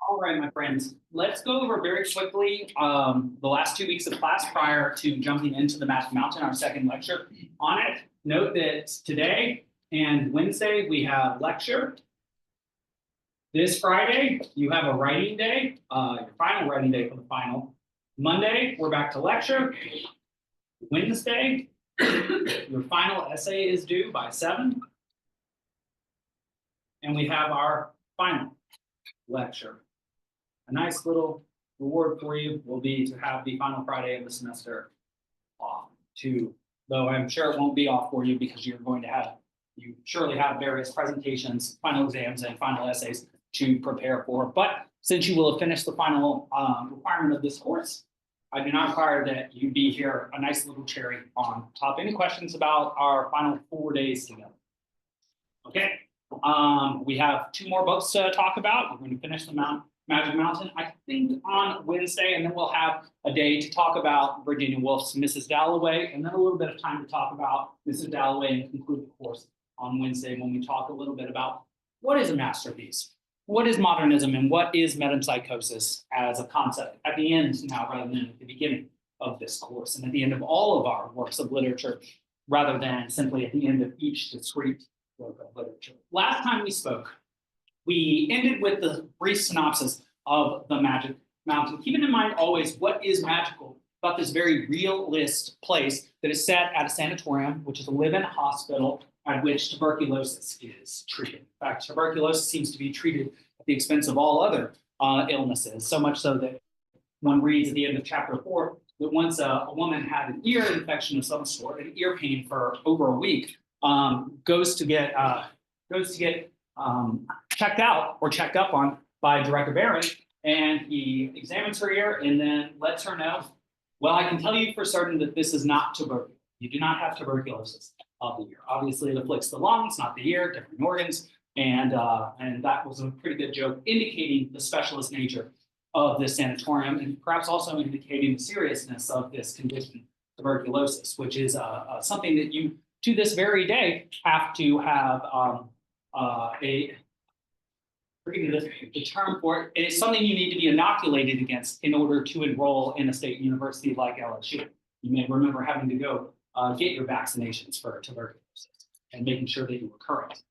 All right, my friends, let's go over very quickly the last 2 weeks of class prior to jumping into the Magic Mountain, our second lecture on it. Note that today and Wednesday we have lecture. This Friday, you have a writing day, your final writing day for the final. Monday, we're back to lecture. Wednesday, your final essay is due by 7. And we have our final lecture. A nice little reward for you will be to have the final Friday of the semester off too, though I'm sure it won't be off for you because you surely have various presentations, final exams, and final essays to prepare for. But since you will have finished the final requirement of this course, I do not require that you be here, a nice little cherry on top. Any questions about our final 4 days together? Okay, we have 2 more books to talk about. We're going to finish the Magic Mountain, I think, on Wednesday, and then we'll have a day to talk about Virginia Woolf's Mrs. Dalloway, and then a little bit of time to talk about Mrs. Dalloway and conclude the course on Wednesday when we talk a little bit about what is a masterpiece, what is modernism, and what is metempsychosis as a concept at the end now rather than at the beginning of this course and at the end of all of our works of literature rather than simply at the end of each discrete work of literature. Last time we spoke, we ended with the brief synopsis of the Magic Mountain, keeping in mind always what is magical about this very realist place that is set at a sanatorium, which is a live-in hospital at which tuberculosis is treated. In fact, tuberculosis seems to be treated at the expense of all other illnesses, so much so that one reads at the end of chapter 4 that once a woman had an ear infection of some sort, an ear pain for over a week, goes to get checked out or checked up on by Director Barron, and he examines her ear and then lets her know, well, I can tell you for certain that this is not tuberculosis. You do not have tuberculosis of the ear. Obviously, it afflicts the lungs, not the ear, different organs, and that was a pretty good joke indicating the specialist nature of this sanatorium and perhaps also indicating the seriousness of this condition, tuberculosis, which is something that you, to this very day, have to have the term for it. It is something you need to be inoculated against in order to enroll in a state university like LSU. You may remember having to go get your vaccinations for tuberculosis and making sure that you were current.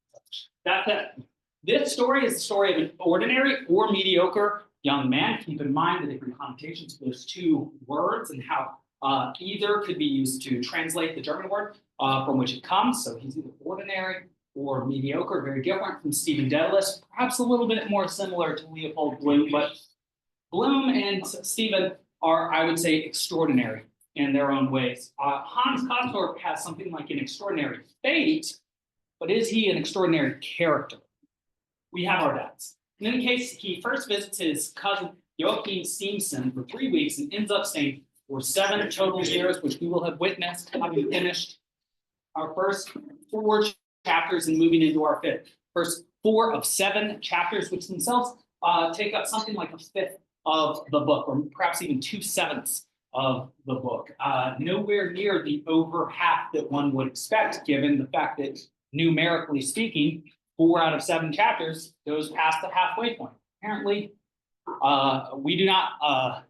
This story is the story of an ordinary or mediocre young man. Keep in mind the different connotations of those 2 words and how either could be used to translate the German word from which it comes. So he's either ordinary or mediocre, very different from Stephen Dedalus, perhaps a little bit more similar to Leopold Bloom, but Bloom and Stephen are, I would say, extraordinary in their own ways. Hans Castorp has something like an extraordinary fate, but is he an extraordinary character? We have our doubts. In any case, he first visits his cousin Joachim Siemsen for 3 weeks and ends up staying for 7 total years, which we will have witnessed having finished our first 4 chapters and moving into our 5th. First 4 of 7 chapters, which themselves take up something like a 5th of the book, or perhaps even 2/7 of the book. Nowhere near the over half that one would expect, given the fact that numerically speaking, 4 out of 7 chapters goes past the halfway point. Apparently, we do not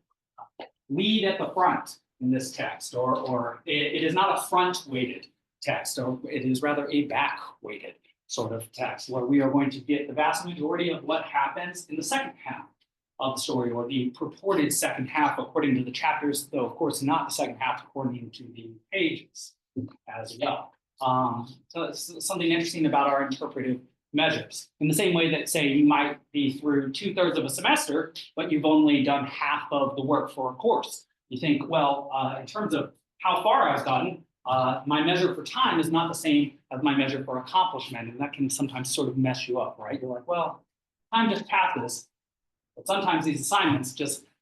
lead at the front in this text, or it is not a front-weighted text, or it is rather a back-weighted sort of text, where we are going to get the vast majority of what happens in the second half of the story, or the purported second half according to the chapters, though of course not the second half according to the pages as well. So it's something interesting about our interpretive measures. In the same way that, say, you might be through 2/3 of a semester, but you've only done half of the work for a course. You think, well, in terms of how far I've gotten, my measure for time is not the same as my measure for accomplishment, and that can sometimes sort of mess you up, right? You're like, well, time just passes, but sometimes these assignments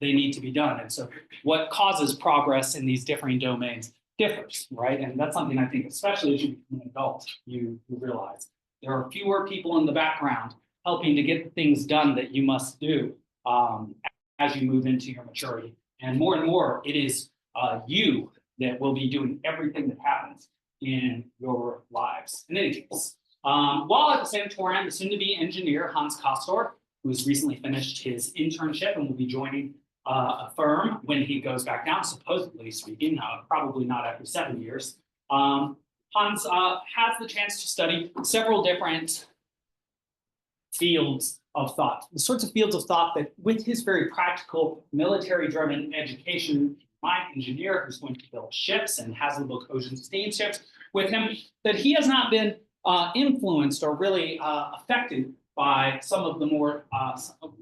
they need to be done. And so what causes progress in these differing domains differs, right? And that's something I think, especially as you become an adult, you realize. There are fewer people in the background helping to get the things done that you must do as you move into your maturity. And more, it is you that will be doing everything that happens in your lives. In any case, while at the sanatorium, the soon-to-be engineer Hans Castorp who has recently finished his internship and will be joining a firm when he goes back down, supposedly speaking, probably not after 7 years. Hans has the chance to study several different fields of thought, the sorts of fields of thought that with his very practical military-driven education, my engineer who's going to build ships and has the book Ocean Steamships with him, that he has not been influenced or really affected by some of the more,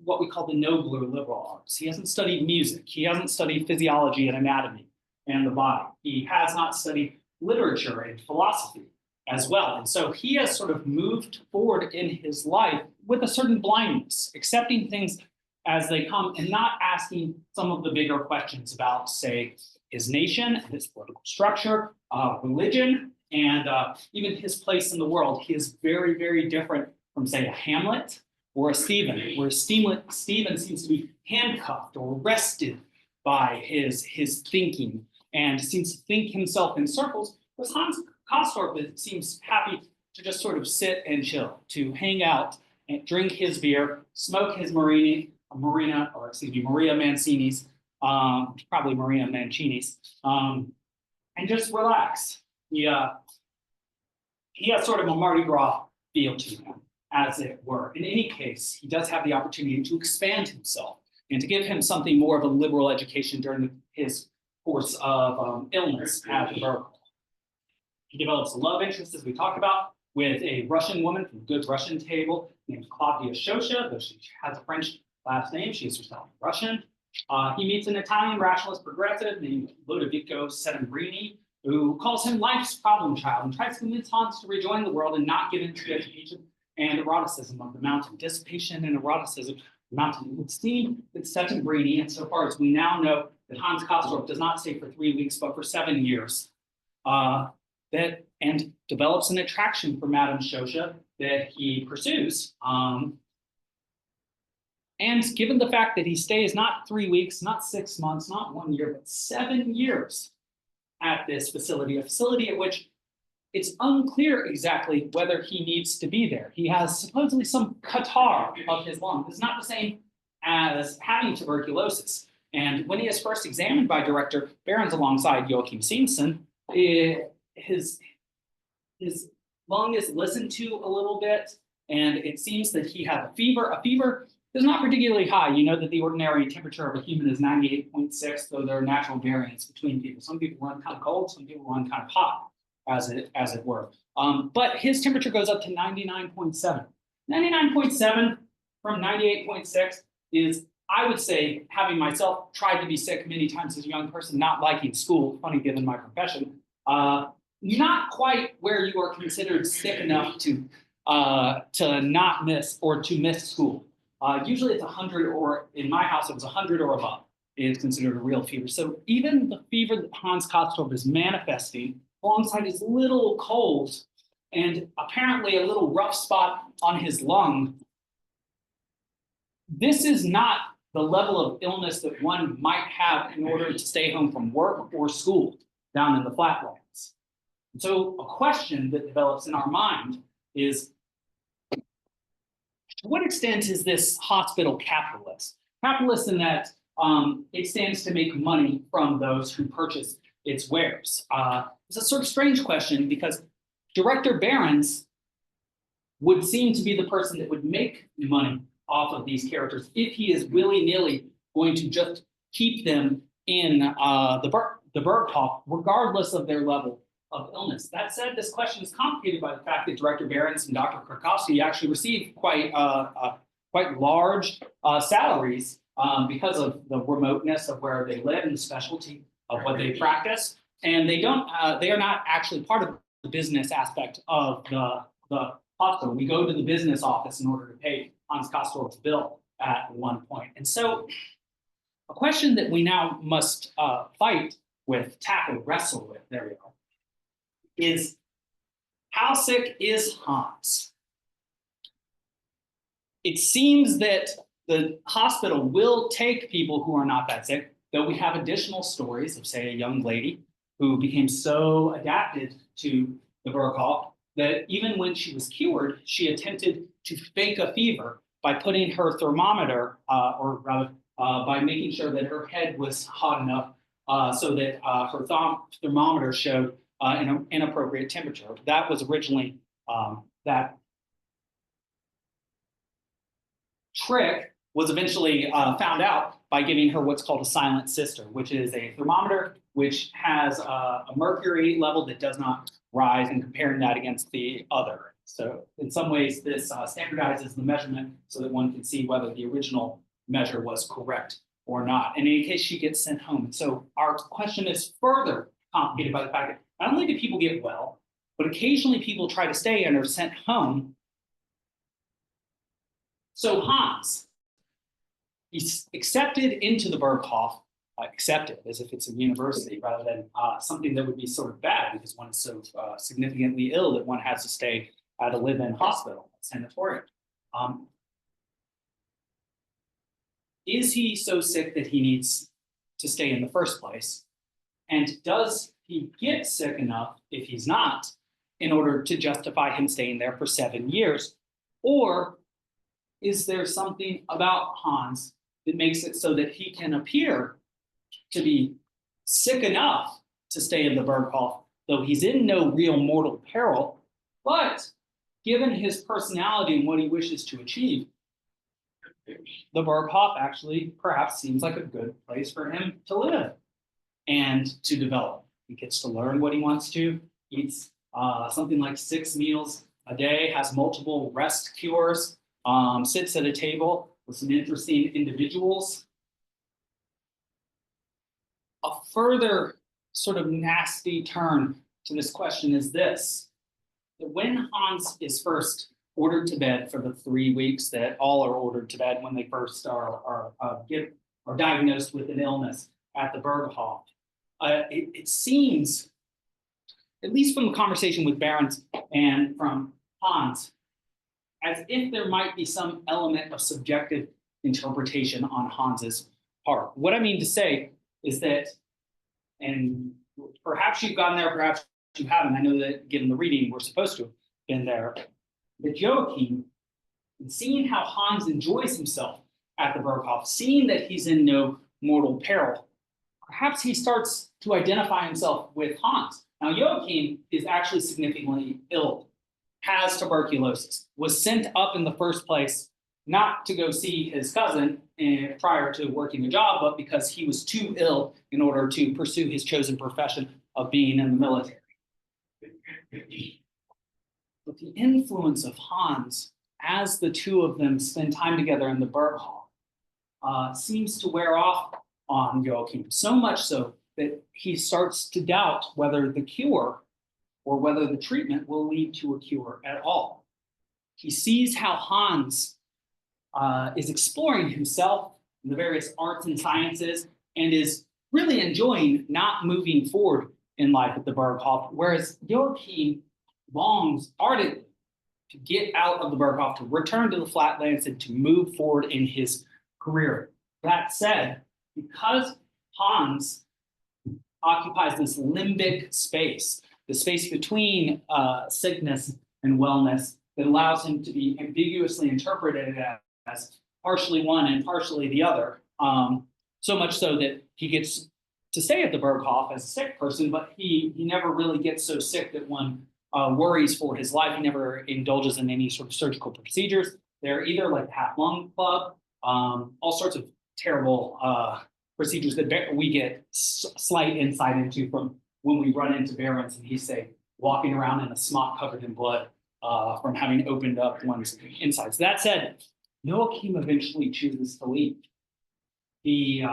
what we call the nobler liberal arts. He hasn't studied music. He hasn't studied physiology and anatomy and the body. He has not studied literature and philosophy as well. And so he has sort of moved forward in his life with a certain blindness, accepting things as they come and not asking some of the bigger questions about, say, his nation, his political structure, religion, and even his place in the world. He is very, very different from, say, a Hamlet or a Stephen, where Stephen seems to be handcuffed or arrested by his thinking and seems to think himself in circles, whereas Hans Castorp seems happy to just sort of sit and chill, to hang out and drink his beer, smoke his Maria Mancini's, probably Maria Mancini's, and just relax. He has sort of a Mardi Gras feel to him, as it were. In any case, he does have the opportunity to expand himself and to give him something more of a liberal education during his course of illness at the Berghof. He develops a love interest, as we talked about, with a Russian woman from the good Russian table named Claudia Shosha, though she has a French last name. She is herself Russian. He meets an Italian rationalist progressive named Ludovico Settembini, who calls him life's problem child and tries to convince Hans to rejoin the world and not give in to the education and eroticism of the mountain. Dissipation and eroticism of the mountain. It would seem that Settembini, insofar as we now know that Hans Castorp does not stay for 3 weeks, but for 7 years, and develops an attraction for Madame Shosha that he pursues. And given the fact that he stays not 3 weeks, not 6 months, not 1 year, but 7 years at this facility, a facility at which it's unclear exactly whether he needs to be there. He has supposedly some catarrh of his lung. It's not the same as having tuberculosis. And when he is first examined by Director Behrens alongside Joachim Simpson, his lung is listened to a little bit, and it seems that he had a fever. A fever is not particularly high. You know that the ordinary temperature of a human is 98.6, though there are natural variants between people. Some people run kind of cold, some people run kind of hot, as it were. But his temperature goes up to 99.7. 99.7 from 98.6 is, I would say, having myself tried to be sick many times as a young person, not liking school, funny given my profession, not quite where you are considered sick enough to not miss or to miss school. Usually it's 100, or in my house it was 100 or above is considered a real fever. So even the fever that Hans Castorp is manifesting alongside his little colds and apparently a little rough spot on his lung, this is not the level of illness that one might have in order to stay home from work or school down in the flatlands. So a question that develops in our mind is, to what extent is this hospital capitalist? Capitalist in that it stands to make money from those who purchase its wares. It's a sort of strange question because Director Behrens would seem to be the person that would make money off of these characters if he is willy-nilly going to just keep them in the Berghof, regardless of their level of illness. That said, this question is complicated by the fact that Director Behrens and Dr. Krakowski actually receive quite large salaries because of the remoteness of where they live and the specialty of what they practice, and they are not actually part of the business aspect of the hospital. We go to the business office in order to pay Hans Castorp's bill at one point. And so a question that we now must wrestle with, there we go, is how sick is Hans? It seems that the hospital will take people who are not that sick, though we have additional stories of, say, a young lady who became so adapted to the Berghof that even when she was cured, she attempted to fake a fever by putting her thermometer, or rather, by making sure that her head was hot enough so that her thermometer showed an inappropriate temperature. That was originally that trick was eventually found out by giving her what's called a silent sister, which is a thermometer which has a mercury level that does not rise, and comparing that against the other. So in some ways, this standardizes the measurement so that one can see whether the original measure was correct or not. And in any case, she gets sent home. And so our question is further complicated by the fact that not only do people get well, but occasionally people try to stay and are sent home. So Hans, he's accepted into the Berghof, accepted as if it's a university rather than something that would be sort of bad because one is so significantly ill that one has to stay at a live-in hospital, sanatorium. Is he so sick that he needs to stay in the first place? And does he get sick enough, if he's not, in order to justify him staying there for 7 years? Or is there something about Hans that makes it so that he can appear to be sick enough to stay in the Berghof, though he's in no real mortal peril, but given his personality and what he wishes to achieve, the Berghof actually perhaps seems like a good place for him to live and to develop. He gets to learn what he wants to, eats something like 6 meals a day, has multiple rest cures, sits at a table with some interesting individuals. A further sort of nasty turn to this question is this: that when Hans is first ordered to bed for the 3 weeks that all are ordered to bed when they first are diagnosed with an illness at the Berghof, it seems, at least from the conversation with Behrens and from Hans, as if there might be some element of subjective interpretation on Hans's part. What I mean to say is that, and perhaps you've gotten there, perhaps you haven't. I know that given the reading, we're supposed to have been there. That Joachim, seeing how Hans enjoys himself at the Berghof, seeing that he's in no mortal peril, perhaps he starts to identify himself with Hans. Now, Joachim is actually significantly ill, has tuberculosis, was sent up in the first place not to go see his cousin prior to working a job, but because he was too ill in order to pursue his chosen profession of being in the military. But the influence of Hans, as the two of them spend time together in the Berghof, seems to wear off on Joachim, so much so that he starts to doubt whether the cure or whether the treatment will lead to a cure at all. He sees how Hans is exploring himself in the various arts and sciences and is really enjoying not moving forward in life at the Berghof, whereas Joachim longs ardently to get out of the Berghof, to return to the flatlands, and to move forward in his career. That said, because Hans occupies this limbic space, the space between sickness and wellness, that allows him to be ambiguously interpreted as partially one and partially the other, so much so that he gets to stay at the Berghof as a sick person, but he never really gets so sick that one worries for his life. He never indulges in any sort of surgical procedures. They're either like half-lung plug, all sorts of terrible procedures that we get slight insight into from when we run into Behrens and he's, say, walking around in a smock covered in blood from having opened up one's insides. That said, Joachim eventually chooses to leave. He,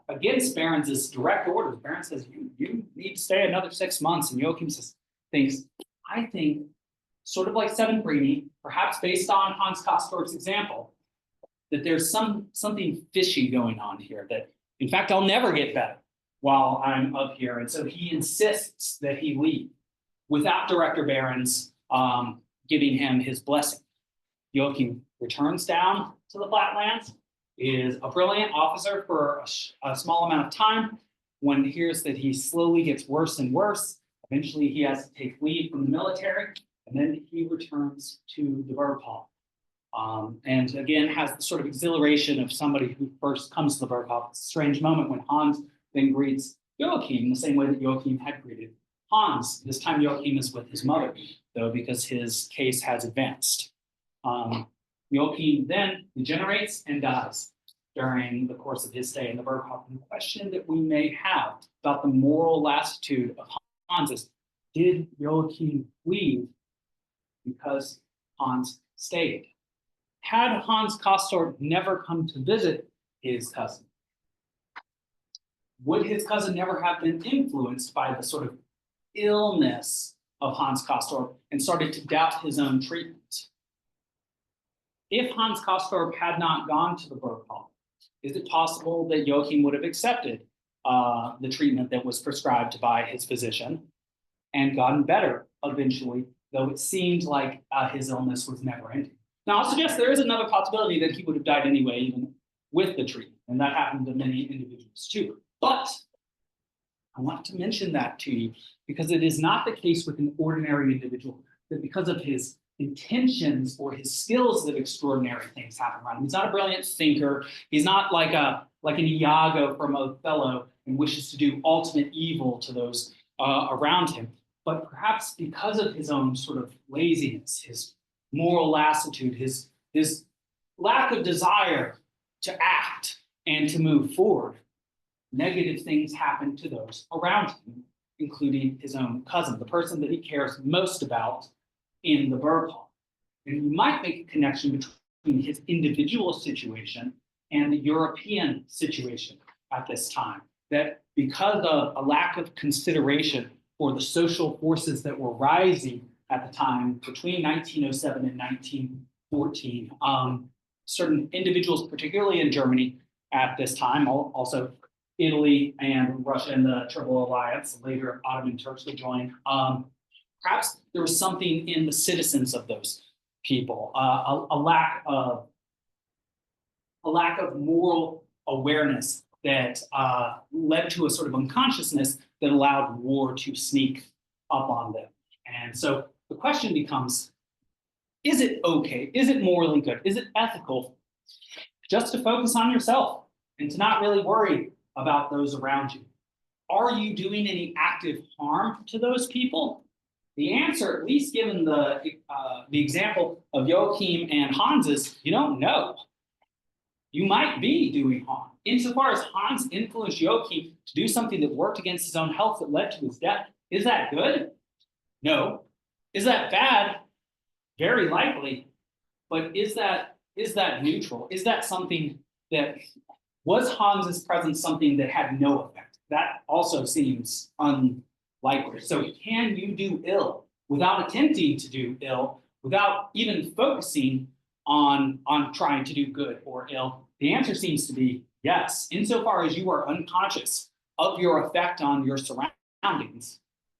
against Behrens' direct orders, Behrens says, you need to stay another 6 months. And Joachim thinks, I think, sort of like Settembini, perhaps based on Hans Castorp's example, that there's something fishy going on here, that, in fact, I'll never get better while I'm up here. And so he insists that he leave without Director Behrens giving him his blessing. Joachim returns down to the flatlands, is a brilliant officer for a small amount of time. One hears that he slowly gets worse and worse. Eventually, he has to take leave from the military, and then he returns to the Berghof. And again, has the sort of exhilaration of somebody who first comes to the Berghof. It's a strange moment when Hans then greets Joachim the same way that Joachim had greeted Hans. This time Joachim is with his mother, though, because his case has advanced. Joachim then degenerates and dies during the course of his stay in the Berghof. And the question that we may have about the moral lassitude of Hans is, did Joachim leave because Hans stayed? Had Hans Castorp never come to visit his cousin, would his cousin never have been influenced by the sort of illness of Hans Castorp and started to doubt his own treatment? If Hans Castorp had not gone to the Berghof, is it possible that Joachim would have accepted the treatment that was prescribed by his physician and gotten better eventually, though it seemed like his illness was never ending? Now, I'll suggest there is another possibility that he would have died anyway, even with the treatment, and that happened to many individuals too. But I want to mention that to you because it is not the case with an ordinary individual that because of his intentions or his skills that extraordinary things happen around him. He's not a brilliant thinker. He's not like an Iago from Othello and wishes to do ultimate evil to those around him. But perhaps because of his own sort of laziness, his moral lassitude, his lack of desire to act and to move forward, negative things happen to those around him, including his own cousin, the person that he cares most about in the Berghof. And you might make a connection between his individual situation and the European situation at this time, that because of a lack of consideration for the social forces that were rising at the time between 1907 and 1914, certain individuals, particularly in Germany at this time, also Italy and Russia and the Triple Alliance, later Ottoman Turks would join. Perhaps there was something in the citizens of those people, a lack of moral awareness that led to a sort of unconsciousness that allowed war to sneak up on them. And so the question becomes, is it okay? Is it morally good? Is it ethical just to focus on yourself and to not really worry about those around you? Are you doing any active harm to those people? The answer, at least given the example of Joachim and Hans, is you don't know. You might be doing harm. Insofar as Hans influenced Joachim to do something that worked against his own health that led to his death, is that good? No. Is that bad? Very likely. But is that neutral? Is that something that was Hans's presence something that had no effect? That also seems unlikely. So can you do ill without attempting to do ill, without even focusing on trying to do good or ill? The answer seems to be yes. Insofar as you are unconscious of your effect on your surroundings,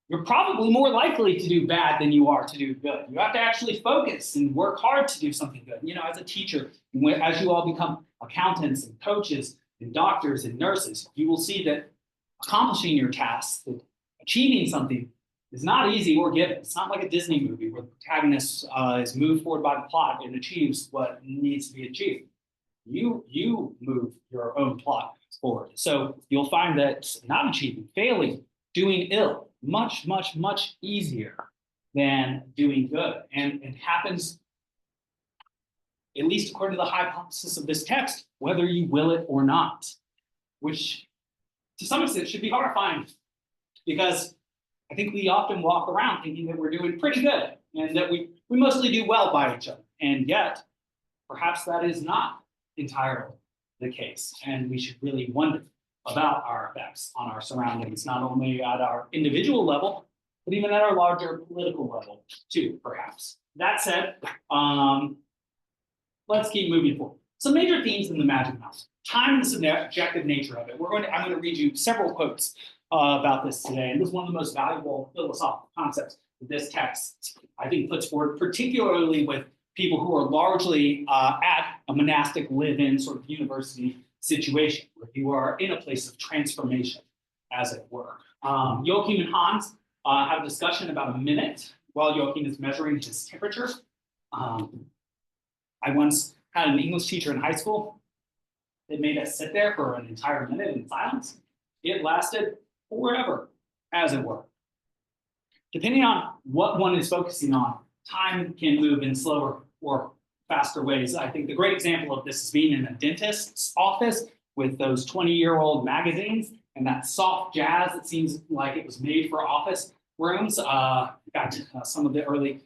you're probably more likely to do bad than you are to do good. You have to actually focus and work hard to do something good. You know, as a teacher, as you all become accountants and coaches and doctors and nurses, you will see that accomplishing your tasks, that achieving something is not easy or given. It's not like a Disney movie where the protagonist is moved forward by the plot and achieves what needs to be achieved. You move your own plot forward. So you'll find that not achieving, failing, doing ill, much, much, much easier than doing good. And it happens, at least according to the hypothesis of this text, whether you will it or not, which to some extent should be horrifying, because I think we often walk around thinking that we're doing pretty good and that we mostly do well by each other. And yet, perhaps that is not entirely the case. And we should really wonder about our effects on our surroundings, not only at our individual level, but even at our larger political level too, perhaps. That said, let's keep moving forward. Some major themes in the Magic Mouse. Time and the subjective nature of it. I'm going to read you several quotes about this today. And this is one of the most valuable philosophical concepts that this text, I think, puts forward, particularly with people who are largely at a monastic live-in sort of university situation, where you are in a place of transformation, as it were. Joachim and Hans have a discussion about a minute while Joachim is measuring his temperature. I once had an English teacher in high school that made us sit there for an entire minute in silence. It lasted forever, as it were. Depending on what one is focusing on, time can move in slower or faster ways. I think the great example of this is being in a dentist's office with those 20-year-old magazines and that soft jazz that seems like it was made for office rooms. In fact, some of the early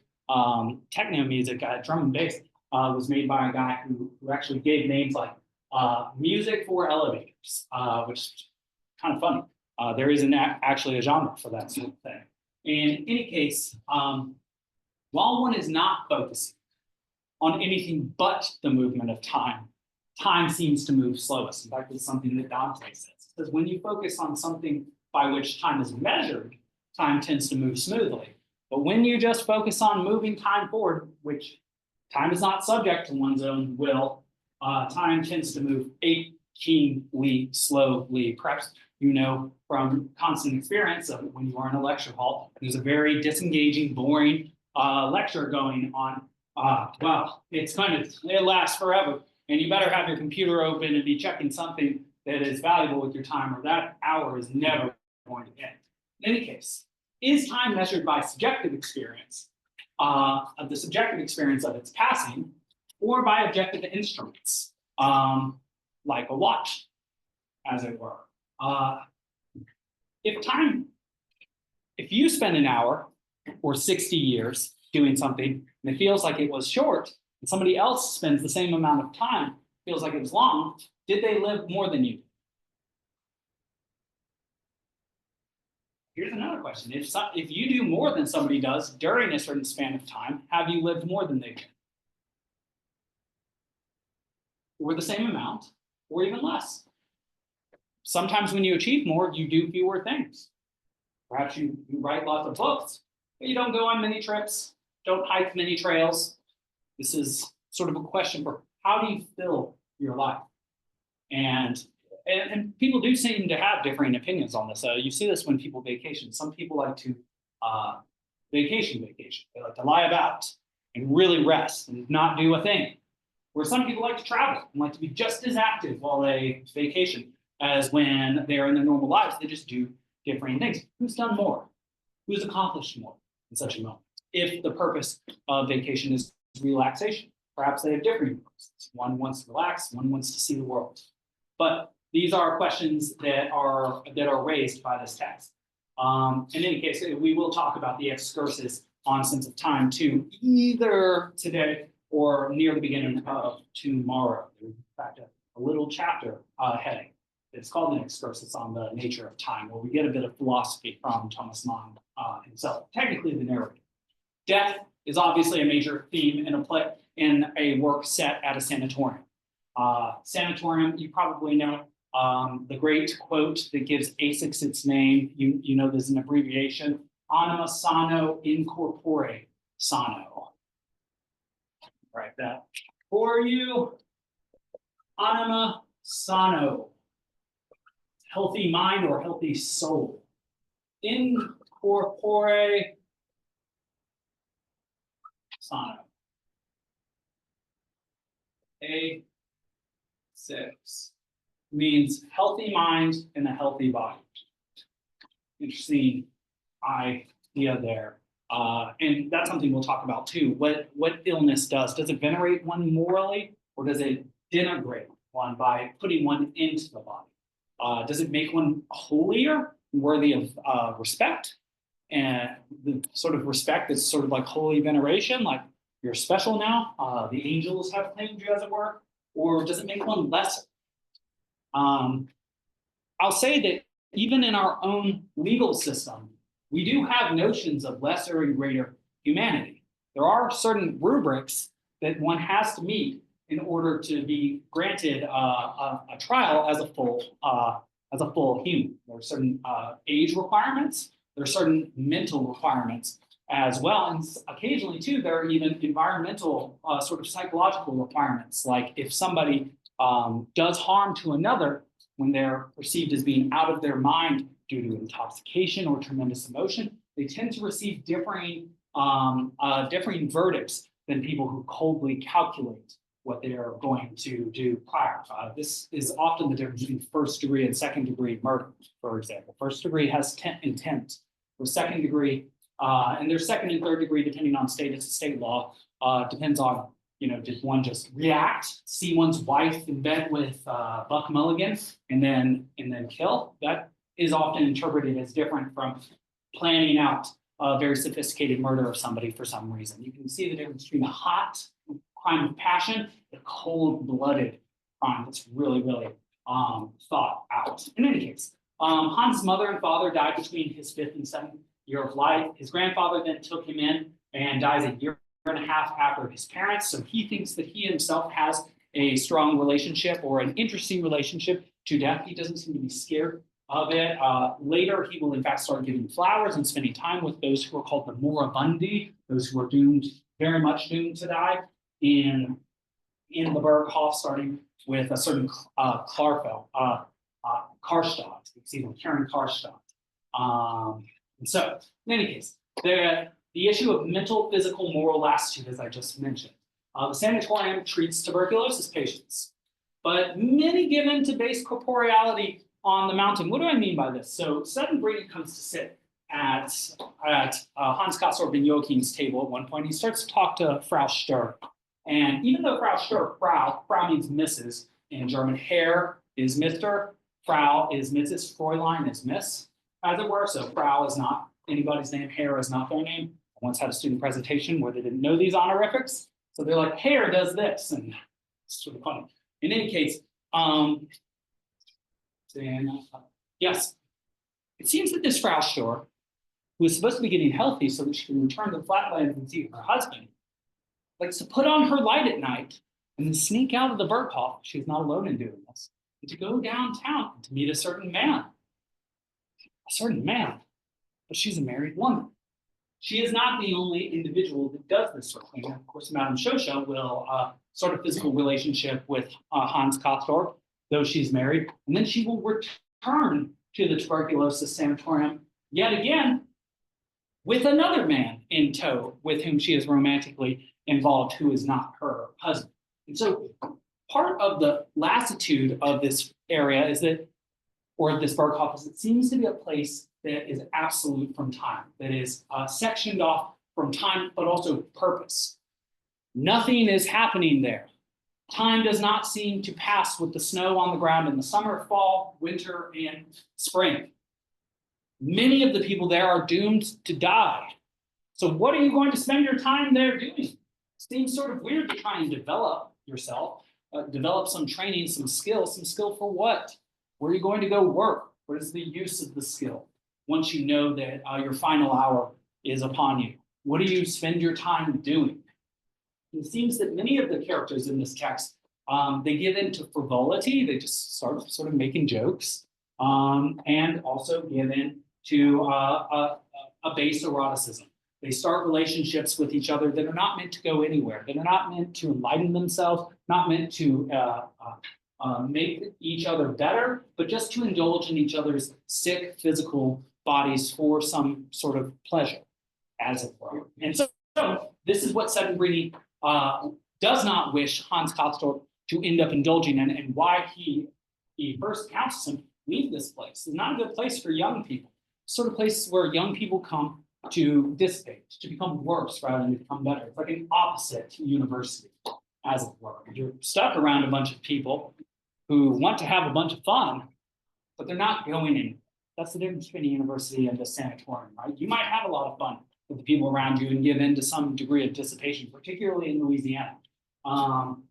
techno music, drum and bass, was made by a guy who actually gave names like music for elevators, which is kind of funny. There isn't actually a genre for that sort of thing. In any case, while one is not focusing on anything but the movement of time, time seems to move slowest. In fact, it's something that Dante says. It says when you focus on something by which time is measured, time tends to move smoothly. But when you just focus on moving time forward, which time is not subject to one's own will, time tends to move achingly slowly. Perhaps you know from constant experience of when you are in a lecture hall, there's a very disengaging, boring lecture going on. Well, it lasts forever, and you better have your computer open and be checking something that is valuable with your time, or that hour is never going to end. In any case, is time measured by subjective experience, of the subjective experience of its passing, or by objective instruments, like a watch, as it were? If you spend an hour or 60 years doing something and it feels like it was short, and somebody else spends the same amount of time, feels like it was long, did they live more than you? Here's another question. If you do more than somebody does during a certain span of time, have you lived more than they did? Or the same amount, or even less? Sometimes when you achieve more, you do fewer things. Perhaps you write lots of books, but you don't go on many trips, don't hike many trails. This is sort of a question for how do you fill your life? And people do seem to have differing opinions on this. You see this when people vacation. Some people like to vacation. They like to lie about and really rest and not do a thing. Where some people like to travel and like to be just as active while they vacation as when they're in their normal lives. They just do different things. Who's done more? Who's accomplished more in such a moment? If the purpose of vacation is relaxation, perhaps they have different purposes. One wants to relax, one wants to see the world. But these are questions that are raised by this text. In any case, we will talk about the excursus on sense of time too, either today or near the beginning of tomorrow. There's in fact a little chapter heading. It's called an excursus on the nature of time, where we get a bit of philosophy from Thomas Mann himself, technically the narrator. Death is obviously a major theme in a work set at a sanatorium. Sanatorium, you probably know the great quote that gives ASICS its name. You know there's an abbreviation, anima sano in corpore sano. Write that for you. Anima sano. Healthy mind or healthy soul. In corpore sano. A6 means healthy mind and a healthy body. Interesting idea there. And that's something we'll talk about too. What illness does it venerate one morally, or does it denigrate one by putting one into the body? Does it make one holier, worthy of respect? And the sort of respect that's sort of like holy veneration, like you're special now, the angels have claimed you, as it were, or does it make one lesser? I'll say that even in our own legal system, we do have notions of lesser and greater humanity. There are certain rubrics that one has to meet in order to be granted a trial as a full human. There are certain age requirements. There are certain mental requirements as well, and occasionally too there are even environmental sort of psychological requirements. Like if somebody does harm to another when they're perceived as being out of their mind due to intoxication or tremendous emotion, they tend to receive differing verdicts than people who coldly calculate what they are going to do prior. This is often the difference between first degree and second degree murder, for example. First degree has intent, or second degree, and there's second and third degree depending on state. It's a state law. Depends on, did one just react, see one's wife in bed with Buck Mulligan, and then kill? That is often interpreted as different from planning out a very sophisticated murder of somebody for some reason. You can see the difference between a hot crime of passion, a cold-blooded crime that's really, really thought out. In any case, Hans' mother and father died between his 5th and 7th year of life. His grandfather then took him in and dies a year and a half after his parents. So he thinks that he himself has a strong relationship or an interesting relationship to death. He doesn't seem to be scared of it. Later, he will in fact start giving flowers and spending time with those who are called the moribundi, those who are doomed, very much doomed to die in the Berghof, starting with a certain Karstadt. You can see them, Karen Karstadt. And so, in any case, the issue of mental, physical, moral lassitude, as I just mentioned. The sanatorium treats tuberculosis patients, but many give in to base corporeality on the mountain. What do I mean by this? So Settembini comes to sit at Hans Castorp and Joachim's table at one point. He starts to talk to Frau Sturr. And even though Frau means Mrs. in German, Herr is Mr., Frau is Mrs., Fräulein is Miss, as it were. So Frau is not anybody's name, Herr is not their name. I once had a student presentation where they didn't know these honorifics. So they're like, Herr does this, and it's sort of funny. In any case, yes, it seems that this Frau Sturr, who is supposed to be getting healthy so that she can return to the flatlands and see her husband, likes to put on her light at night and then sneak out of the Berghof. She's not alone in doing this. And to go downtown to meet a certain man. But she's a married woman. She is not the only individual that does this sort of thing. Of course, Madame Shosha will start a physical relationship with Hans Castorp, though she's married, and then she will return to the tuberculosis sanatorium yet again with another man in tow with whom she is romantically involved, who is not her husband. And so part of the lassitude of this area is that, or this Berghof, is it seems to be a place that is absolute from time, that is sectioned off from time, but also purpose. Nothing is happening there. Time does not seem to pass with the snow on the ground in the summer, fall, winter, and spring. Many of the people there are doomed to die. So what are you going to spend your time there doing? Seems sort of weird to try and develop yourself, develop some training, some skill for what? Where are you going to go work? What is the use of the skill? Once you know that your final hour is upon you, what do you spend your time doing? It seems that many of the characters in this text, they give in to frivolity. They just start sort of making jokes, and also give in to a base eroticism. They start relationships with each other that are not meant to go anywhere, that are not meant to enlighten themselves, not meant to make each other better, but just to indulge in each other's sick physical bodies for some sort of pleasure, as it were. And so this is what Settembini does not wish Hans Castorp to end up indulging in, and why he first counsels him, leave this place. It's not a good place for young people. Sort of places where young people come to dissipate, to become worse rather than to become better. It's like an opposite university, as it were. You're stuck around a bunch of people who want to have a bunch of fun, but they're not going anywhere. That's the difference between a university and a sanatorium, right? You might have a lot of fun with the people around you and give in to some degree of dissipation, particularly in Louisiana.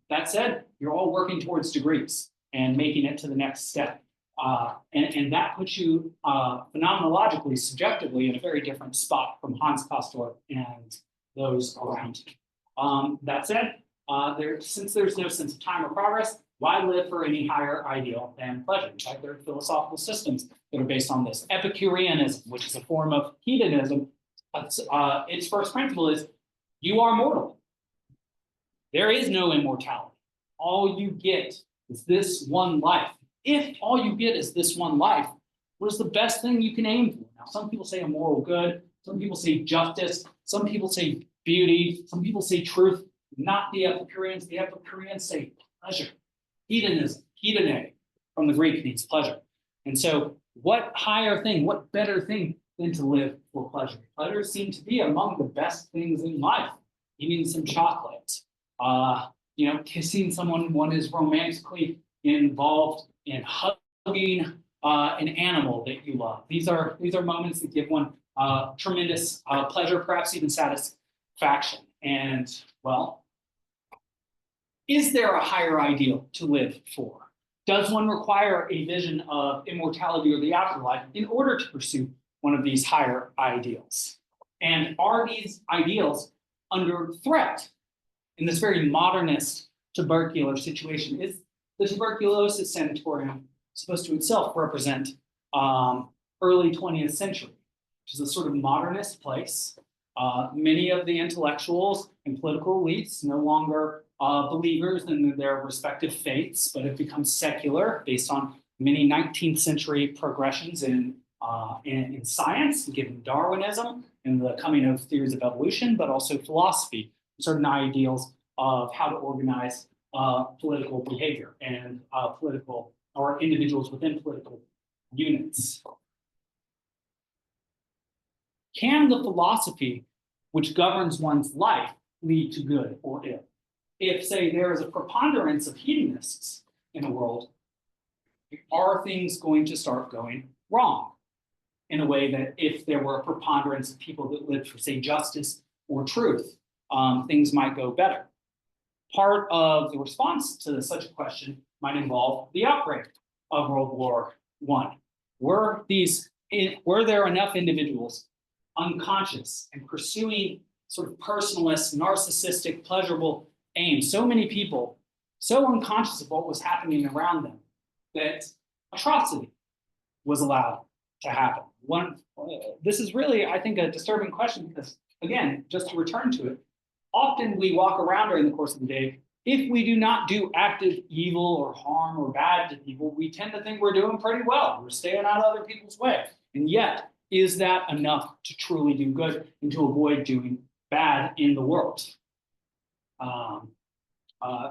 That said, you're all working towards degrees and making it to the next step. And that puts you phenomenologically, subjectively, in a very different spot from Hans Castorp and those around him. That said, since there's no sense of time or progress, why live for any higher ideal than pleasure? In fact, there are philosophical systems that are based on this. Epicureanism, which is a form of hedonism, its first principle is you are mortal. There is no immortality. All you get is this one life. If all you get is this one life, what is the best thing you can aim for? Now, some people say a moral good, some people say justice, some people say beauty, some people say truth. not the Epicureans. The Epicureans say pleasure, hedonism, hedone, from the Greek means pleasure. And so what higher thing, what better thing than to live for pleasure? Pleasure seemed to be among the best things in life. Eating some chocolate, kissing someone one is romantically involved in, hugging an animal that you love. These are moments that give one tremendous pleasure, perhaps even satisfaction. And well, is there a higher ideal to live for? Does one require a vision of immortality or the afterlife in order to pursue one of these higher ideals? And are these ideals under threat in this very modernist tubercular situation? Is the tuberculosis sanatorium supposed to itself represent early 20th century, which is a sort of modernist place? Many of the intellectuals and political elites no longer believers in their respective faiths, but have become secular based on many 19th century progressions in science, given Darwinism and the coming of theories of evolution, but also philosophy, certain ideals of how to organize political behavior and political or individuals within political units. Can the philosophy which governs one's life lead to good or ill? If, say, there is a preponderance of hedonists in the world, are things going to start going wrong in a way that if there were a preponderance of people that lived for, say, justice or truth, things might go better? Part of the response to such a question might involve the outbreak of World War I. Were there enough individuals unconscious and pursuing sort of personalist, narcissistic, pleasurable aims, so many people so unconscious of what was happening around them that atrocity was allowed to happen? This is really, I think, a disturbing question because, again, just to return to it, often we walk around during the course of the day. If we do not do active evil or harm or bad to people, we tend to think we're doing pretty well. We're staying out of other people's way. And yet, is that enough to truly do good and to avoid doing bad in the world?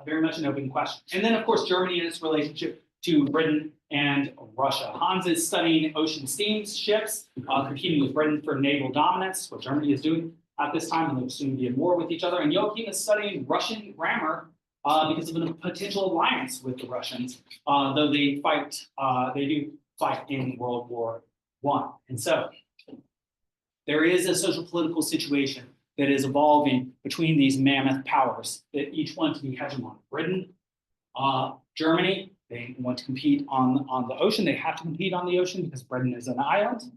Very much an open question. And then, of course, Germany and its relationship to Britain and Russia. Hans is studying ocean steamships, competing with Britain for naval dominance, what Germany is doing at this time, and they'll soon be at war with each other. And Joachim is studying Russian grammar because of a potential alliance with the Russians, though they do fight in World War I. And so there is a social political situation that is evolving between these mammoth powers that each want to be hegemon. Britain, Germany, they want to compete on the ocean. They have to compete on the ocean because Britain is an island.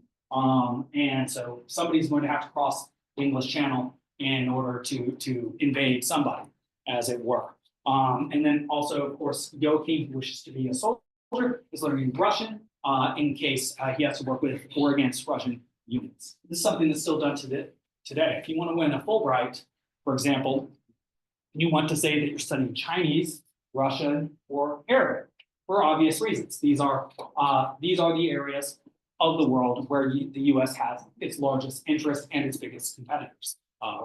And so somebody's going to have to cross the English Channel in order to invade somebody, as it were. And then also, of course, Joachim, who wishes to be a soldier, is learning Russian in case he has to work with or against Russian units. This is something that's still done today. If you want to win a Fulbright, for example, you want to say that you're studying Chinese, Russian, or Arabic for obvious reasons. These are the areas of the world where the U.S. has its largest interest and its biggest competitors.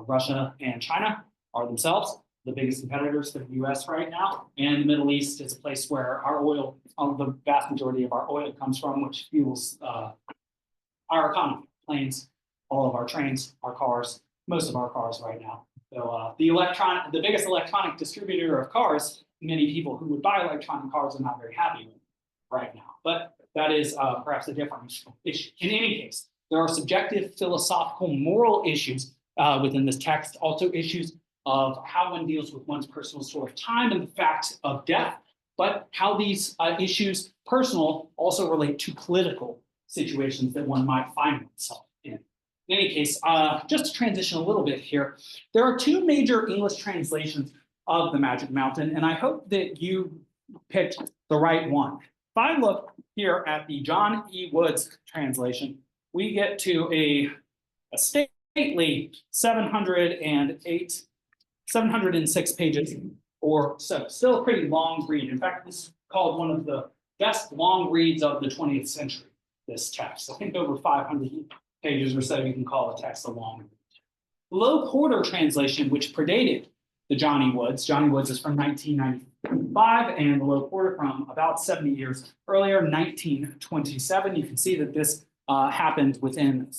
Russia and China are themselves the biggest competitors for the U.S. right now, and the Middle East is a place where our oil, the vast majority of our oil comes from, which fuels our economy, planes, all of our trains, our cars, most of our cars right now. So the biggest electronic distributor of cars, many people who would buy electronic cars are not very happy with right now. But that is perhaps a different issue. In any case, there are subjective, philosophical, moral issues within this text, also issues of how one deals with one's personal story of time and the fact of death, but how these issues, personal, also relate to political situations that one might find oneself in. In any case, just to transition a little bit here, there are two major English translations of the Magic Mountain, and I hope that you picked the right one. If I look here at the John E. Woods translation, we get to a stately 706 pages or so. Still a pretty long read. In fact, this is called one of the best long reads of the 20th century, this text. I think over 500 pages or so you can call a text a long read. The Low Porter translation, which predated the Johnny Woods. Johnny Woods is from 1995, and the Low Porter from about 70 years earlier, 1927. You can see that this happened within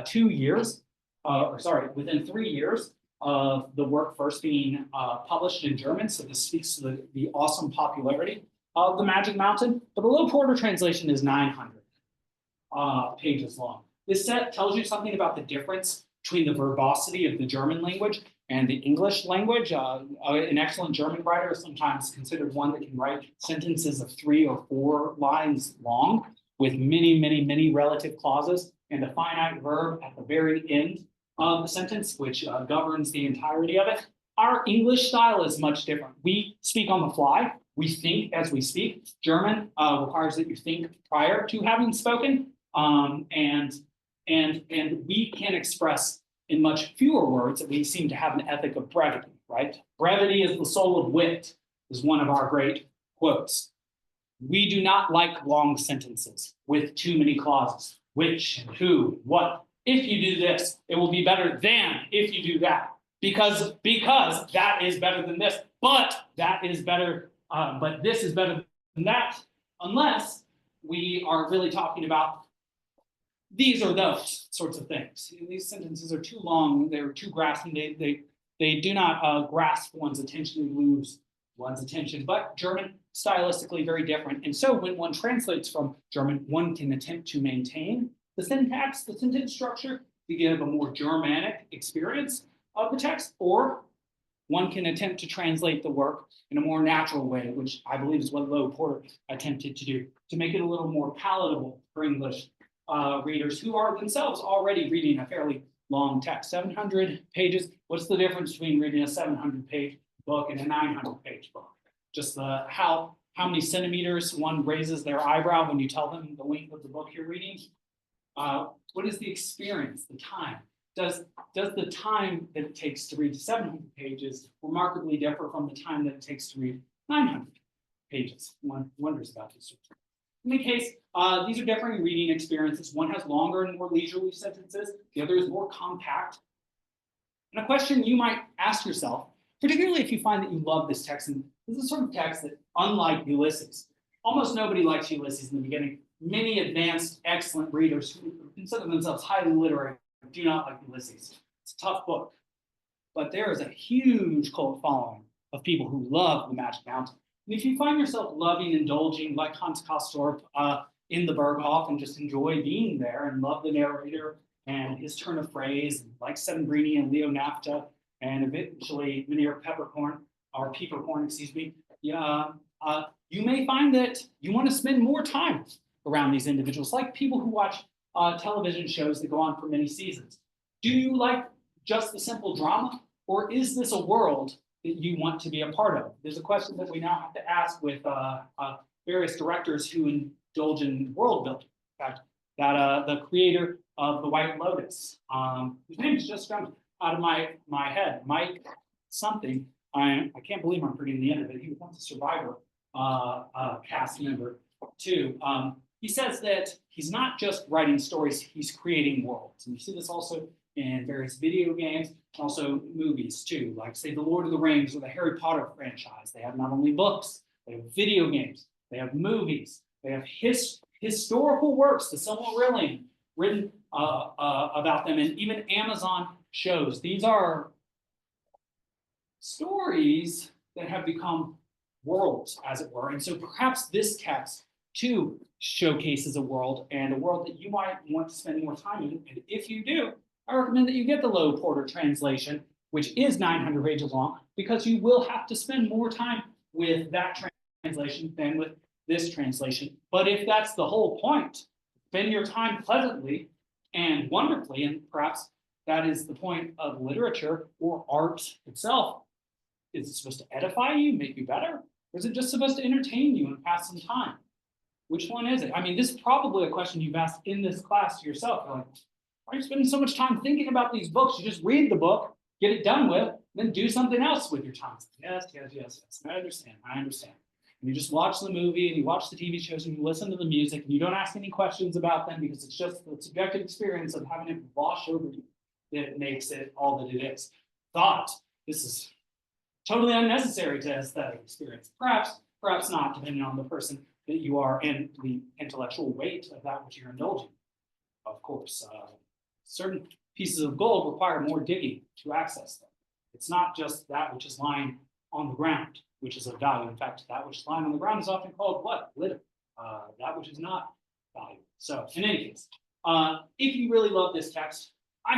2 years, within 3 years of the work first being published in German. So this speaks to the awesome popularity of the Magic Mountain. But the Low Porter translation is 900 pages long. This set tells you something about the difference between the verbosity of the German language and the English language. An excellent German writer is sometimes considered one that can write sentences of 3 or 4 lines long with many, many, many relative clauses and a finite verb at the very end of the sentence, which governs the entirety of it. Our English style is much different. We speak on the fly. We think as we speak. German requires that you think prior to having spoken, and we can express in much fewer words that we seem to have an ethic of brevity, right? Brevity is the soul of wit, is one of our great quotes. We do not like long sentences with too many clauses. Which, who, what. If you do this, it will be better than if you do that. Because that is better than this, but that is better, but this is better than that, unless we are really talking about these or those sorts of things. These sentences are too long, they're too grasping, they do not grasp one's attention, they lose one's attention. But German, stylistically very different. And so when one translates from German, one can attempt to maintain the syntax, the sentence structure, to give a more Germanic experience of the text, or one can attempt to translate the work in a more natural way, which I believe is what Low Porter attempted to do, to make it a little more palatable for English readers who are themselves already reading a fairly long text. 700 pages. What's the difference between reading a 700-page book and a 900-page book? Just how many centimeters one raises their eyebrow when you tell them the length of the book you're reading. What is the experience, the time? Does the time that it takes to read 700 pages remarkably differ from the time that it takes to read 900 pages? One wonders about this. In any case, these are differing reading experiences. One has longer and more leisurely sentences. The other is more compact. And a question you might ask yourself, particularly if you find that you love this text, and this is a sort of text that, unlike Ulysses, almost nobody likes Ulysses in the beginning. Many advanced, excellent readers who consider themselves highly literary do not like Ulysses. It's a tough book. But there is a huge cult following of people who love the Magic Mountain. And if you find yourself loving, indulging, like Hans Castorp in the Berghof, and just enjoy being there and love the narrator and his turn of phrase, like Settembini and Leo Nafta, and eventually Mynheer Peppercorn, or Peepercorn, excuse me, you may find that you want to spend more time around these individuals, like people who watch television shows that go on for many seasons. Do you like just the simple drama, or is this a world that you want to be a part of? There's a question that we now have to ask with various directors who indulge in world building. In fact, that the creator of The White Lotus, whose name is just jumped out of my head, Mike something. I can't believe I'm forgetting the end of it. He was once a Survivor cast member too. He says that he's not just writing stories, he's creating worlds. And you see this also in various video games, also movies too, like say the Lord of the Rings or the Harry Potter franchise. They have not only books, they have video games, they have movies, they have historical works, the Silmarillion written about them, and even Amazon shows. These are stories that have become worlds, as it were. And so perhaps this text too showcases a world, and a world that you might want to spend more time in. And if you do, I recommend that you get the Low Porter translation, which is 900 pages long, because you will have to spend more time with that translation than with this translation. But if that's the whole point, spend your time pleasantly and wonderfully, and perhaps that is the point of literature or art itself. Is it supposed to edify you, make you better? Or is it just supposed to entertain you and pass some time? Which one is it? I mean, this is probably a question you've asked in this class to yourself. You're like, why are you spending so much time thinking about these books? You just read the book, get it done with, then do something else with your time. Yes. I understand. And you just watch the movie and you watch the TV shows and you listen to the music and you don't ask any questions about them because it's just the subjective experience of having it wash over you that makes it all that it is. Thought, this is totally unnecessary to aesthetic experience. Perhaps not, depending on the person that you are and the intellectual weight of that which you're indulging. Of course, certain pieces of gold require more digging to access them. It's not just that which is lying on the ground, which is of value. In fact, that which is lying on the ground is often called what? Glitter. That which is not valuable. So, in any case, if you really love this text, I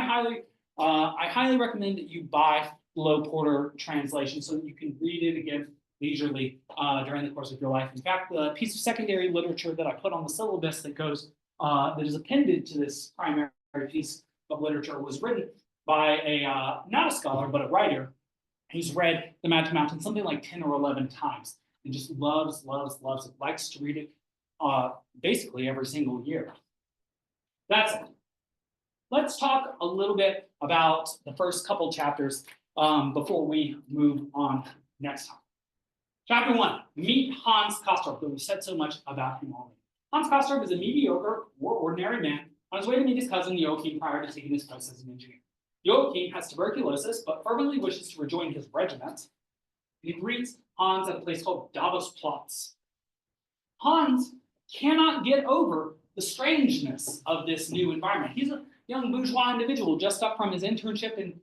highly recommend that you buy the Low Porter translation so that you can read it again leisurely during the course of your life. In fact, the piece of secondary literature that I put on the syllabus that is appended to this primary piece of literature was written by not a scholar, but a writer who's read The Magic Mountain something like 10 or 11 times and just loves it, likes to read it basically every single year. That's it. Let's talk a little bit about the first couple chapters before we move on next time. Chapter 1, meet Hans Castorp, that we said so much about him already. Hans Castorp is a mediocre or ordinary man on his way to meet his cousin Joachim prior to taking his post as an engineer. Joachim has tuberculosis, but fervently wishes to rejoin his regiment. He greets Hans at a place called Davos Platz. Hans cannot get over the strangeness of this new environment. He's a young bourgeois individual just up from his internship and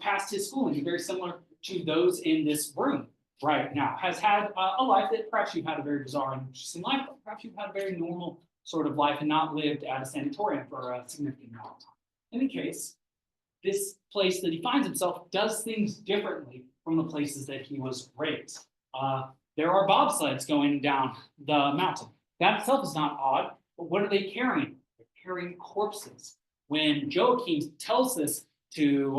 past his schooling, very similar to those in this room right now, has had a life that perhaps you've had a very bizarre and interesting life, but perhaps you've had a very normal sort of life and not lived at a sanatorium for a significant amount of time. In any case, this place that he finds himself does things differently from the places that he was raised. There are bobsleds going down the mountain. That itself is not odd, but what are they carrying? They're carrying corpses. When Joachim tells this to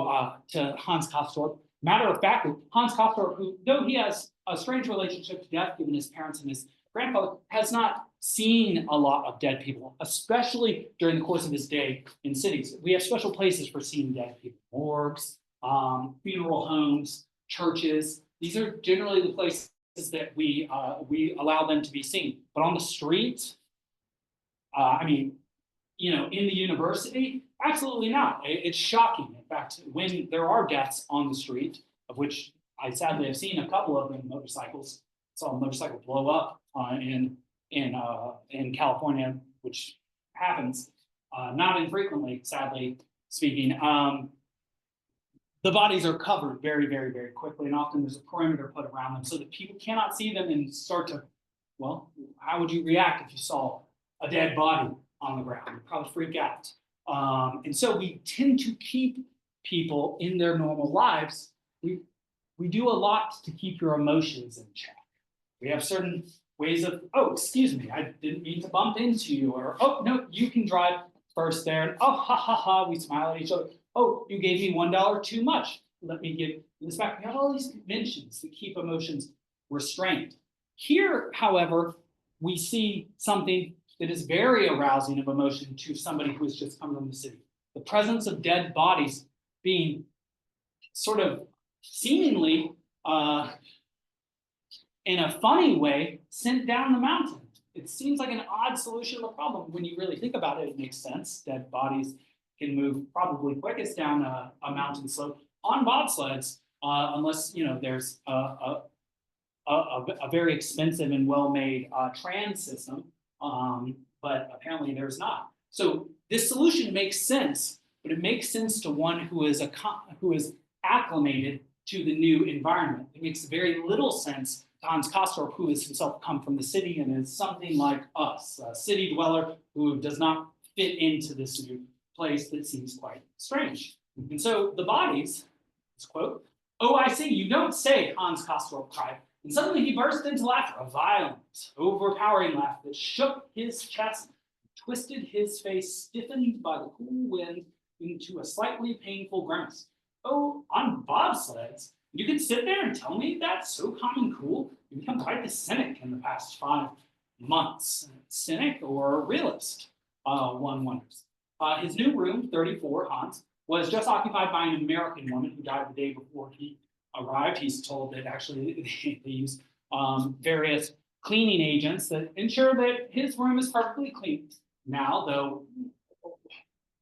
Hans Castorp, matter of fact, Hans Castorp, who, though he has a strange relationship to death, given his parents and his grandfather, has not seen a lot of dead people, especially during the course of his day in cities. We have special places for seeing dead people: morgues, funeral homes, churches. These are generally the places that we allow them to be seen. But on the street, in the university, absolutely not. It's shocking. In fact, when there are deaths on the street, of which I sadly have seen a couple of them, motorcycles. Saw a motorcycle blow up in California, which happens not infrequently, sadly speaking. The bodies are covered very, very, very quickly, and often there's a perimeter put around them so that people cannot see them and start to, well, how would you react if you saw a dead body on the ground? You'd probably freak out. And so we tend to keep people in their normal lives. We do a lot to keep your emotions in check. We have certain ways of, oh, excuse me, I didn't mean to bump into you, or, oh, no, you can drive first there, and oh, ha, ha, ha, we smile at each other. Oh, you gave me $1 too much. Let me give this back. We have all these conventions that keep emotions restrained. Here, however, we see something that is very arousing of emotion to somebody who has just come from the city. The presence of dead bodies being sort of seemingly, in a funny way, sent down the mountain. It seems like an odd solution to the problem. When you really think about it, it makes sense. Dead bodies can move probably quickest down a mountain slope on bobsleds, unless there's a very expensive and well-made trans system, but apparently there's not. So this solution makes sense, but it makes sense to one who is acclimated to the new environment. It makes very little sense to Hans Castorp, who has himself come from the city and is something like us, a city dweller who does not fit into this new place that seems quite strange. And so the bodies, this quote, "Oh, I see, you don't say," Hans Castorp cried. And suddenly he burst into laughter, a violent, overpowering laugh that shook his chest, twisted his face, stiffened by the cool wind into a slightly painful grimace. "Oh, on bobsleds? You can sit there and tell me that's so calm and cool? You've become quite the cynic in the past 5 months. Cynic or realist, one wonders." His new room, 34, Hans, was just occupied by an American woman who died the day before he arrived. He's told that actually they use various cleaning agents that ensure that his room is perfectly clean. Now, though,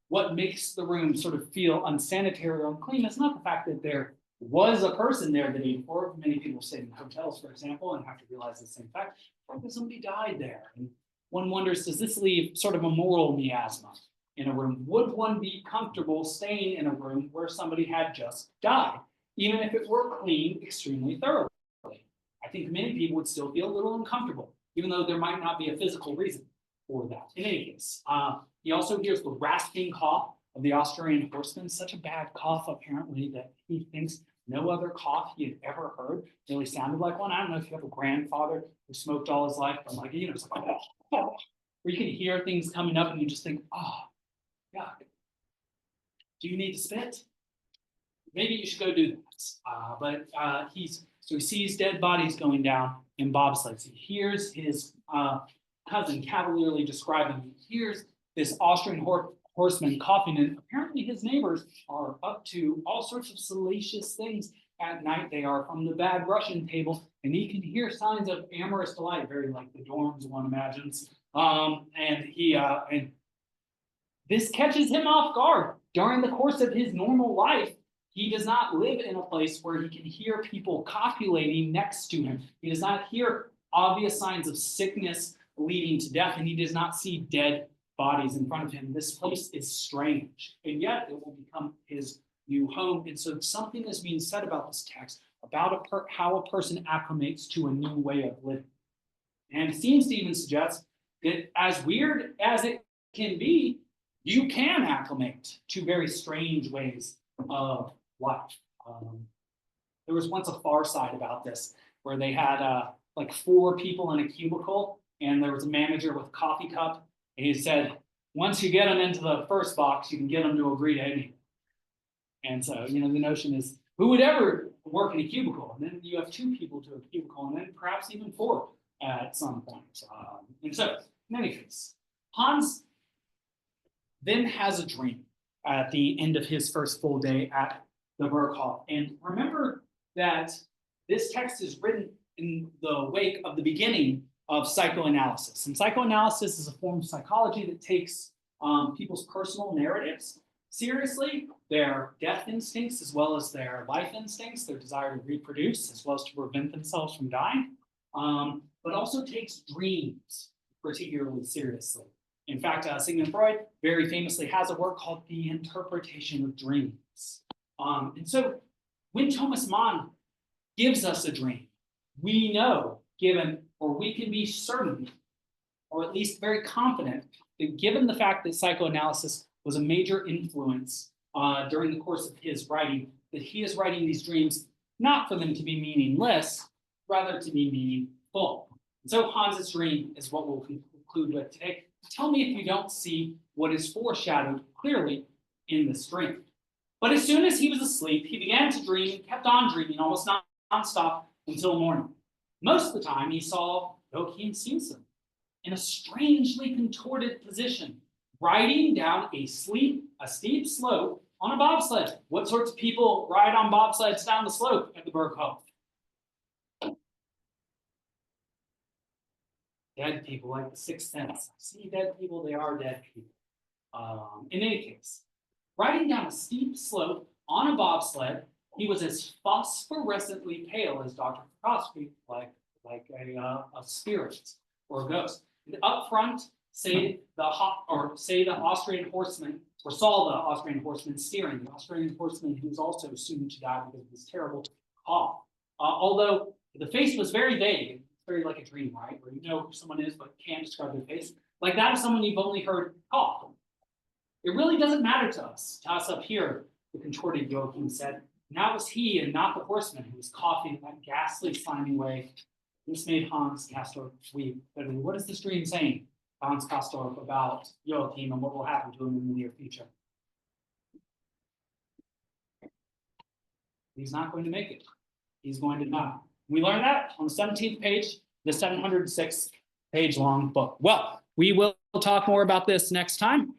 what makes the room sort of feel unsanitary or unclean is not the fact that there was a person there the day before. Many people stayed in hotels, for example, and have to realize the same fact. Probably somebody died there. And one wonders, does this leave sort of a moral miasma in a room? Would one be comfortable staying in a room where somebody had just died, even if it were cleaned extremely thoroughly? I think many people would still feel a little uncomfortable, even though there might not be a physical reason for that. In any case, he also hears the rasping cough of the Austrian horseman, such a bad cough apparently that he thinks no other cough he had ever heard really sounded like one. I don't know if you have a grandfather who smoked all his life, but like, it's like, where you can hear things coming up and you just think, oh, God, do you need to spit? Maybe you should go do that. But he sees dead bodies going down in bobsleds. He hears his cousin cavalierly describing, he hears this Austrian horseman coughing, and apparently his neighbors are up to all sorts of salacious things at night. They are from the bad Russian table, and he can hear signs of amorous delight, very like the dorms one imagines. And this catches him off guard. During the course of his normal life, he does not live in a place where he can hear people copulating next to him. He does not hear obvious signs of sickness leading to death, and he does not see dead bodies in front of him. This place is strange, and yet it will become his new home. And so something is being said about this text, about how a person acclimates to a new way of living. And it seems to even suggest that as weird as it can be, you can acclimate to very strange ways of life. There was once a Far Side about this, where they had like 4 people in a cubicle, and there was a manager with a coffee cup. And he said, once you get them into the first box, you can get them to agree to anything. And so, the notion is, who would ever work in a cubicle? And then you have 2 people to a cubicle, and then perhaps even 4 at some point. And so, in any case, Hans then has a dream at the end of his first full day at the Berghof. And remember that this text is written in the wake of the beginning of psychoanalysis. And psychoanalysis is a form of psychology that takes people's personal narratives seriously, their death instincts as well as their life instincts, their desire to reproduce as well as to prevent themselves from dying, but also takes dreams particularly seriously. In fact, Sigmund Freud very famously has a work called The Interpretation of Dreams. And so when Thomas Mann gives us a dream, we know, we can be certain, or at least very confident, that given the fact that psychoanalysis was a major influence during the course of his writing, that he is writing these dreams not for them to be meaningless, rather to be meaningful. And so Hans's dream is what we'll conclude with today. Tell me if you don't see what is foreshadowed clearly in this dream. But as soon as he was asleep, he began to dream and kept on dreaming almost nonstop until morning. Most of the time, he saw Joachim Simpson in a strangely contorted position, riding down a steep slope on a bobsled. What sorts of people ride on bobsleds down the slope at the Berghof? Dead people, like the Sixth Sense. See dead people, they are dead people. In any case, riding down a steep slope on a bobsled, he was as phosphorescently pale as Dr. Castorp, like a spirit or a ghost. And up front, say the Austrian horseman, or saw the Austrian horseman steering, the Austrian horseman who was also soon to die because of this terrible cough. Although the face was very vague, very like a dream, right? Where you know who someone is, but can't describe their face. Like that of someone you've only heard cough. It really doesn't matter to us up here, the contorted Joachim said. Now it was he and not the horseman who was coughing in that ghastly, slimy way. This made Hans Castorp weep. But what is this dream saying, Hans Castorp, about Joachim and what will happen to him in the near future? He's not going to make it. He's going to die. We learn that on the 17th page, the 706 page long book. Well, we will talk more about this next time.